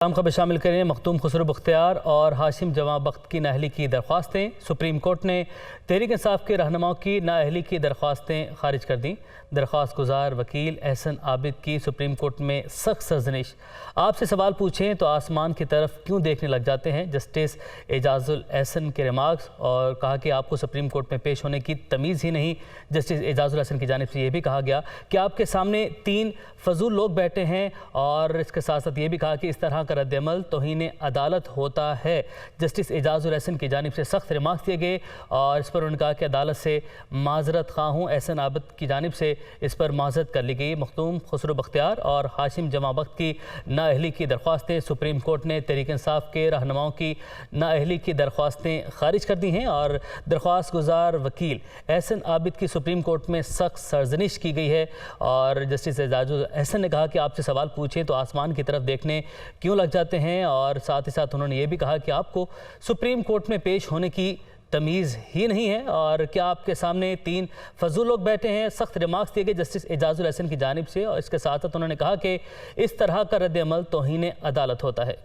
तमाम खबर शामिल करें। मखदूम खुसरो बख्तियार और हाशिम जमां बख्त की नाअहली की दरख्वास्तें। सुप्रीम कोर्ट ने तहरीक इंसाफ के रहनुमाओं की नाअहली की दरख्वास्तें खारिज कर दी। दरख्वास्त गुजार वकील एहसन आबिद की सुप्रीम कोर्ट में सख्त सरजनिश। आपसे सवाल पूछें तो आसमान की तरफ क्यों देखने लग जाते हैं, जस्टिस एजाजुल एहसन के रिमार्क्स। और कहा कि आपको सुप्रीम कोर्ट में पेश होने की तमीज़ ही नहीं। जस्टिस एजाजुल एहसन की जानिब से यह भी कहा गया कि आपके सामने 3 फजूल लोग बैठे हैं, और इसके साथ साथ ये भी कहा कि इस तरह का रद्द-ए-अमल तौहीन अदालत होता है। जस्टिस एजाजुल एहसन की जानिब से सख्त रिमार्क्स दिए गए और इस पर उन्होंने कहा कि अदालत से माजरत खा हूँ। एहसन आबिद की जानिब से इस पर माजरत कर ली गई। मखदूम खुसरो बख्तियार और हाशिम जमां बख्त की नाअहली की दरख्वास्तें सुप्रीम कोर्ट ने तहरीक इंसाफ के रहनुमाओं की नाअहली की दरख्वास्तें खारिज कर दी हैं और दरख्वास्त गुजार वकील एहसन आबिद की सुप्रीम कोर्ट में सख्त सरजनिश की गई है। और जस्टिस एजाजुल एहसन ने कहा कि आपसे सवाल पूछें तो आसमान की तरफ देखने क्यों लग जाते हैं, और साथ ही साथ उन्होंने ये भी कहा कि आपको सुप्रीम कोर्ट में पेश होने की तमीज़ ही नहीं है, और क्या आपके सामने 3 फजूल लोग बैठे हैं। सख्त रिमार्क्स दिए गए जस्टिस एजाजुल एहसन की जानिब से, और इसके साथ साथ उन्होंने कहा कि इस तरह का रद्द-ए-अमल तौहीन अदालत होता है।